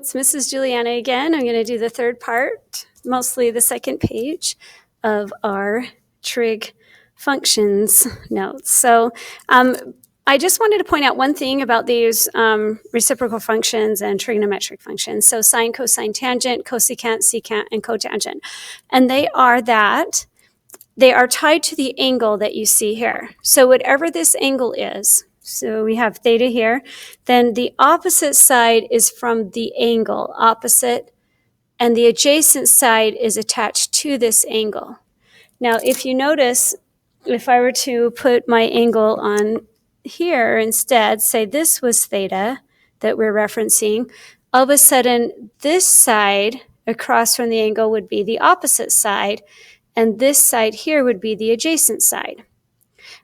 it's Mrs. Juliana again. I'm going to do the third part, mostly the second page of our trig functions notes. So I just wanted to point out one thing about these reciprocal functions and trigonometric functions. So sine, cosine, tangent, cosecant, secant, and cotangent. And they are tied to the angle that you see here. So whatever this angle is, so we have theta here, then the opposite side is from the angle opposite, and the adjacent side is attached to this angle. Now, if you notice, if I were to put my angle on here instead, say this was theta that we're referencing, all of a sudden this side across from the angle would be the opposite side, and this side here would be the adjacent side,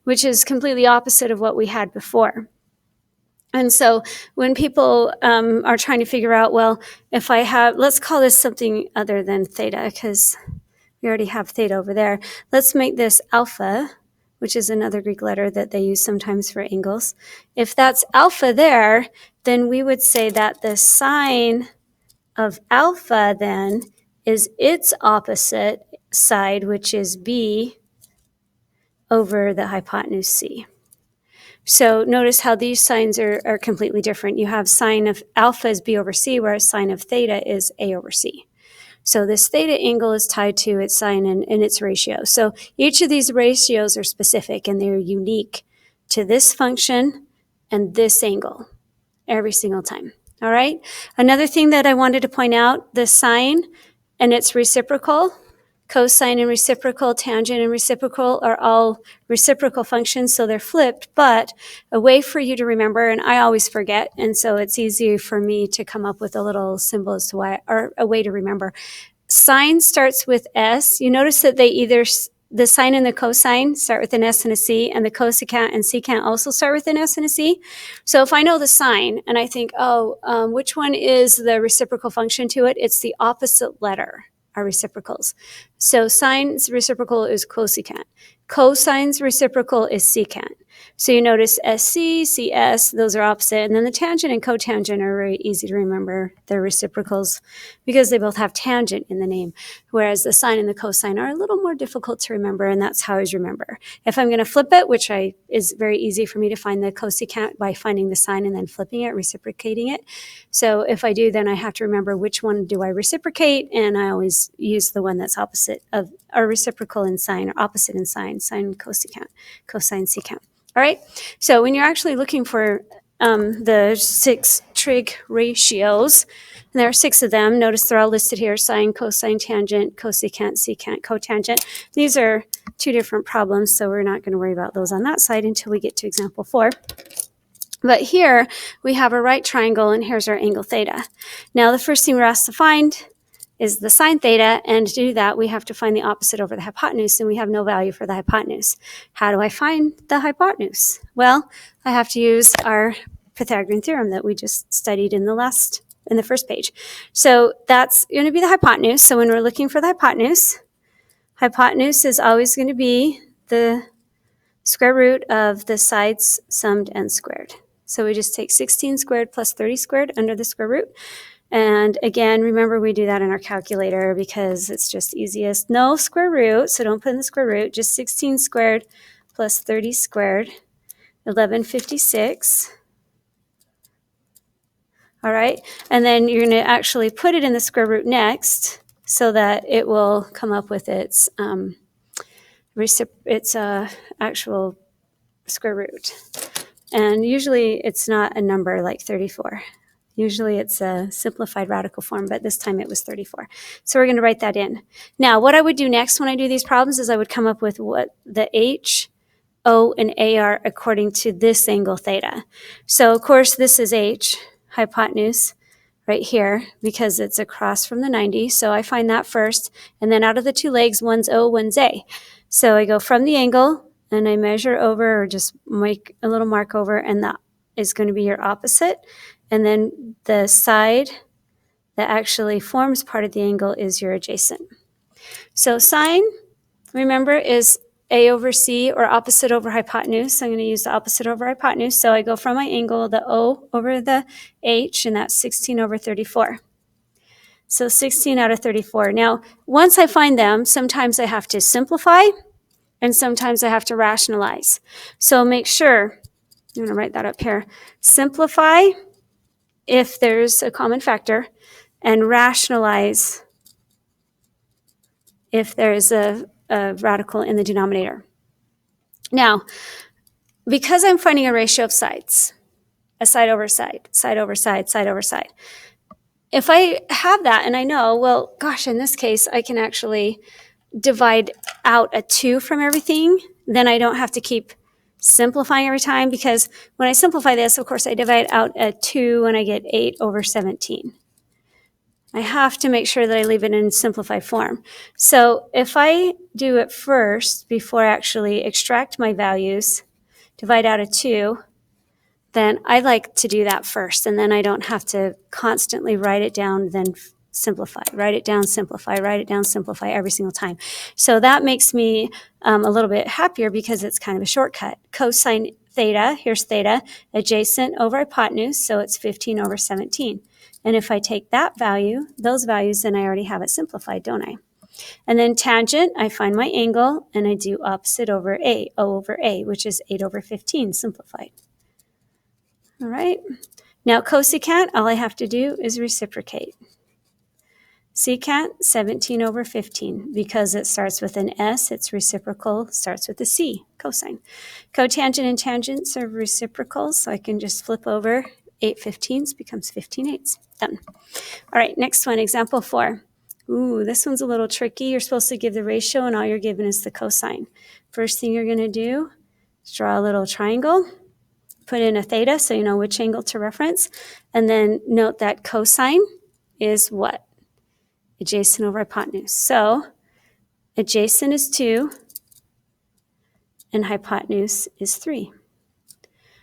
which is completely opposite of what we had before. And so when people are trying to figure out, well, if I have, let's call this something other than theta, because we already have theta over there. Let's make this alpha, which is another Greek letter that they use sometimes for angles. If that's alpha there, then we would say that the sine of alpha then is its opposite side, which is b over the hypotenuse c. So notice how these signs are completely different. You have sine of alpha is b over c, whereas sine of theta is a over c. So this theta angle is tied to its sine and its ratio. So each of these ratios are specific, and they're unique to this function and this angle every single time. All right. Another thing that I wanted to point out, the sine and its reciprocal, cosine and reciprocal, tangent and reciprocal are all reciprocal functions, so they're flipped, but a way for you to remember, and I always forget, and so it's easy for me to come up with a little symbol as to why, or a way to remember. Sine starts with S. You notice that the sine and the cosine start with an S and a C, and the cosecant and secant also start with an S and a C. So if I know the sine, and I think, which one is the reciprocal function to it? It's the opposite letter. Are reciprocals. So sine's reciprocal is cosecant. Cosine's reciprocal is secant. So you notice SC, CS, those are opposite. And then the tangent and cotangent are very easy to remember. They're reciprocals because they both have tangent in the name, whereas the sine and the cosine are a little more difficult to remember, and that's how I always remember. If I'm going to flip it, which is very easy for me to find the cosecant by finding the sine and then flipping it, reciprocating it. So if I do, then I have to remember which one do I reciprocate, and I always use the one that's opposite of, or reciprocal in sine, or opposite in sine cosecant, cosine secant. All right, so when you're actually looking for the 6 trig ratios, and there are 6 of them, notice they're all listed here, sine, cosine, tangent, cosecant, secant, cotangent. These are 2 different problems, so we're not going to worry about those on that side until we get to example 4. But here we have a right triangle, and here's our angle theta. Now the first thing we're asked to find is the sine theta, and to do that we have to find the opposite over the hypotenuse, and we have no value for the hypotenuse. How do I find the hypotenuse? Well, I have to use our Pythagorean theorem that we just studied in the first page. So that's going to be the hypotenuse. So when we're looking for the hypotenuse is always going to be the square root of the sides summed and squared. So we just take 16 squared plus 30 squared under the square root. And again, remember we do that in our calculator because it's just easiest. No square root, so don't put in the square root, just 16 squared plus 30 squared, 1156. All right, and then you're going to actually put it in the square root next so that it will come up with its actual square root. And usually it's not a number like 34. Usually it's a simplified radical form, but this time it was 34. So we're going to write that in. Now, what I would do next when I do these problems is I would come up with what the H, O, and A are according to this angle theta. So, of course, this is H, hypotenuse, right here, because it's across from the 90. So I find that first. And then out of the 2 legs, one's O, one's A. So I go from the angle, and I measure over, or just make a little mark over, and that is going to be your opposite. And then the side that actually forms part of the angle is your adjacent. So sine, remember, is A over C, or opposite over hypotenuse. So I'm going to use the opposite over hypotenuse. So I go from my angle, the O over the H, and that's 16 over 34. So 16 out of 34. Now, once I find them, sometimes I have to simplify and sometimes I have to rationalize. So make sure, I'm going to write that up here, simplify if there's a common factor and rationalize if there is a radical in the denominator. Now, because I'm finding a ratio of sides, a side over side, side over side, side over side, if I have that and I know, well, gosh, in this case, I can actually divide out a 2 from everything, then I don't have to keep simplifying every time, because when I simplify this, of course, I divide out a 2 and I get 8 over 17. I have to make sure that I leave it in simplified form. So if I do it first before I actually extract my values, divide out a 2, then I like to do that first, and then I don't have to constantly write it down, then simplify, write it down, simplify, write it down, simplify every single time. So that makes me a little bit happier because it's kind of a shortcut. Cosine theta, here's theta, adjacent over hypotenuse, so it's 15 over 17. And if I take that value, those values, then I already have it simplified, don't I? And then tangent, I find my angle, and I do opposite over A, O over A, which is 8 over 15 simplified. All right. Now cosecant, all I have to do is reciprocate. Secant, 17 over 15. Because it starts with an S, it's reciprocal, starts with a C, cosine. Cotangent and tangents are reciprocals, so I can just flip over 8 15ths becomes 15 eighths. Done. All right, next one, example 4. Ooh, this one's a little tricky. You're supposed to give the ratio, and all you're given is the cosine. First thing you're going to do is draw a little triangle. Put in a theta so you know which angle to reference. And then note that cosine is what? Adjacent over hypotenuse. So adjacent is 2 and hypotenuse is 3.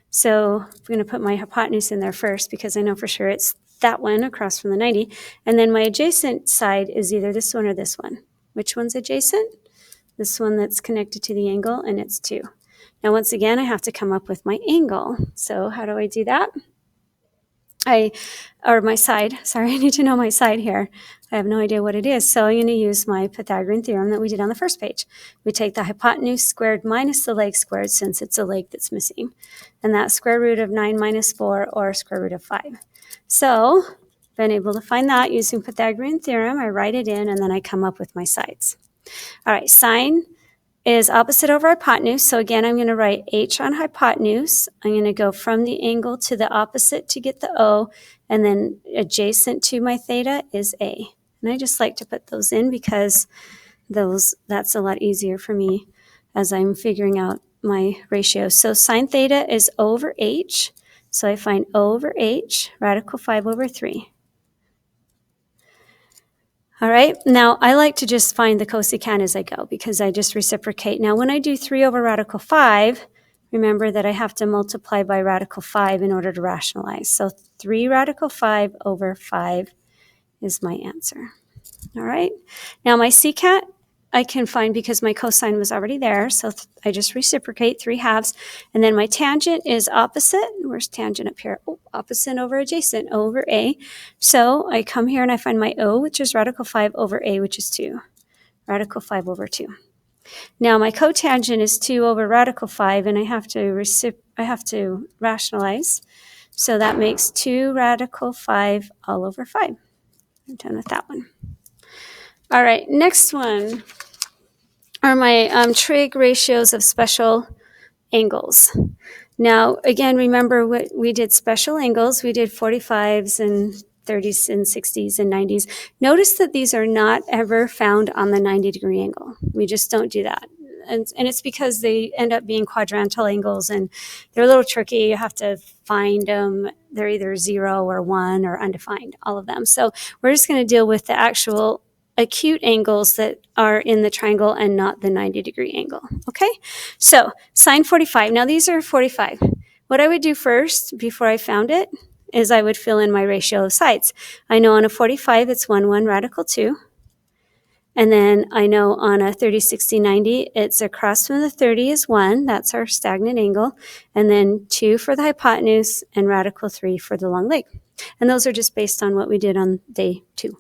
So I'm going to put my hypotenuse in there first because I know for sure it's that one across from the 90. And then my adjacent side is either this one or this one. Which one's adjacent? This one that's connected to the angle, and it's 2. Now, once again, I have to come up with my angle. So how do I do that? My side. Sorry, I need to know my side here. I have no idea what it is. So I'm going to use my Pythagorean theorem that we did on the first page. We take the hypotenuse squared minus the leg squared, since it's a leg that's missing. And that's square root of 9 minus 4, or square root of 5. So been able to find that using Pythagorean theorem. I write it in, and then I come up with my sides. All right, sine is opposite over hypotenuse. So again, I'm going to write h on hypotenuse. I'm going to go from the angle to the opposite to get the O, and then adjacent to my theta is A. And I just like to put those in because that's a lot easier for me as I'm figuring out my ratio. So sine theta is O over h. So I find O over h, radical 5 over 3. All right, now I like to just find the cosecant as I go because I just reciprocate. Now when I do 3 over radical 5, remember that I have to multiply by radical 5 in order to rationalize. So 3 radical 5 over 5 is my answer. All right, now my secant I can find because my cosine was already there, so I just reciprocate 3 halves. And then my tangent is opposite. Where's tangent up here? Oh, opposite over adjacent, O over A. So I come here and I find my O, which is radical 5 over A, which is 2. Radical 5 over 2. Now my cotangent is 2 over radical 5, and I have to rationalize. So that makes 2 radical 5 all over 5. I'm done with that one. All right, next one are my trig ratios of special angles. Now, again, remember what we did special angles. We did 45s and 30s and 60s and 90s. Notice that these are not ever found on the 90-degree angle. We just don't do that. And it's because they end up being quadrantal angles, and they're a little tricky. You have to find them. They're either 0 or 1 or undefined, all of them. So we're just going to deal with the actual acute angles that are in the triangle and not the 90-degree angle. Okay, so sine 45. Now these are 45. What I would do first before I found it is I would fill in my ratio of sides. I know on a 45 it's 1, 1, radical 2. And then I know on a 30, 60, 90, it's across from the 30 is 1. That's our stagnant angle. And then 2 for the hypotenuse and radical 3 for the long leg. And those are just based on what we did on day 2.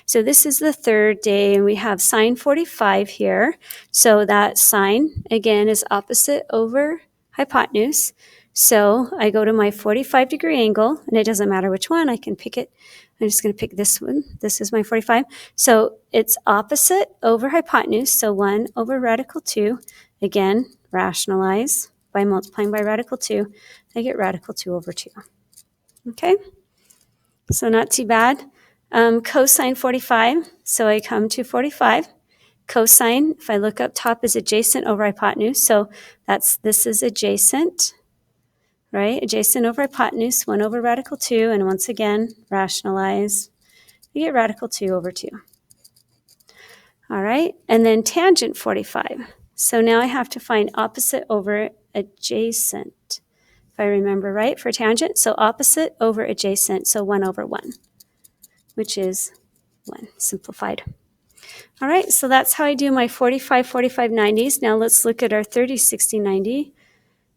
So this is the third day, and we have sine 45 here. So that sine, again, is opposite over hypotenuse. So I go to my 45-degree angle, and it doesn't matter which one. I can pick it. I'm just going to pick this one. This is my 45. So it's opposite over hypotenuse, so 1 over radical 2. Again, rationalize by multiplying by radical 2. I get radical 2 over 2. Okay? So not too bad. Cosine 45, so I come to 45. Cosine, if I look up top, is adjacent over hypotenuse. So this is adjacent, right? Adjacent over hypotenuse, 1 over radical 2. And once again, rationalize. You get radical 2 over 2. All right, and then tangent 45. So now I have to find opposite over adjacent, if I remember right, for tangent. So opposite over adjacent, so 1 over 1, which is 1, simplified. All right, so that's how I do my 45, 45, 90s. Now let's look at our 30, 60, 90.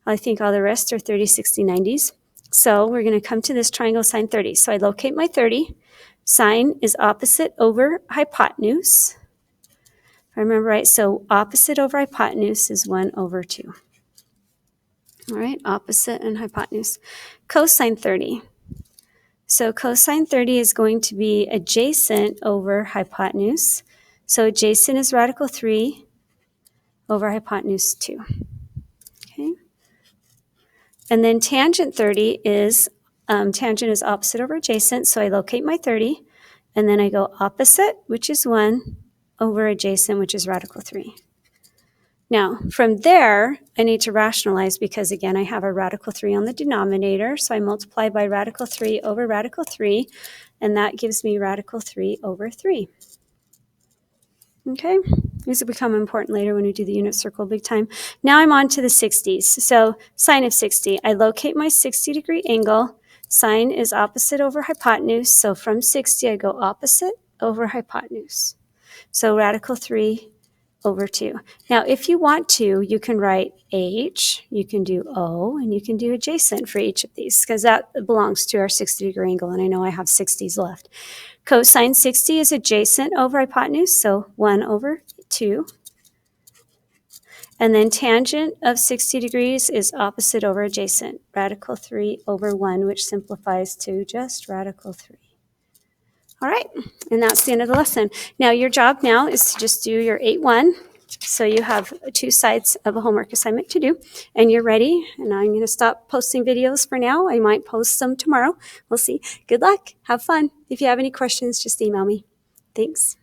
I think all the rest are 30, 60, 90s. So we're going to come to this triangle sine 30. So I locate my 30. Sine is opposite over hypotenuse. If I remember right, so opposite over hypotenuse is 1 over 2. All right, opposite and hypotenuse. Cosine 30. So cosine 30 is going to be adjacent over hypotenuse. So adjacent is radical 3 over hypotenuse 2. Okay. And then tangent 30 is, tangent is opposite over adjacent. So I locate my 30, and then I go opposite, which is 1, over adjacent, which is radical 3. Now, from there, I need to rationalize because, again, I have a radical 3 on the denominator. So I multiply by radical 3 over radical 3, and that gives me radical 3 over 3. Okay, these will become important later when we do the unit circle big time. Now I'm on to the 60s. So sine of 60, I locate my 60-degree angle. Sine is opposite over hypotenuse. So from 60, I go opposite over hypotenuse. So radical 3 over 2. Now, if you want to, you can write H, you can do O, and you can do adjacent for each of these because that belongs to our 60-degree angle, and I know I have 60s left. Cosine 60 is adjacent over hypotenuse, so 1 over 2. And then tangent of 60 degrees is opposite over adjacent, radical 3 over 1, which simplifies to just radical 3. All right, and that's the end of the lesson. Now your job now is to just do your 8-1. So you have 2 sides of a homework assignment to do, and you're ready. And I'm going to stop posting videos for now. I might post some tomorrow. We'll see. Good luck. Have fun. If you have any questions, just email me. Thanks.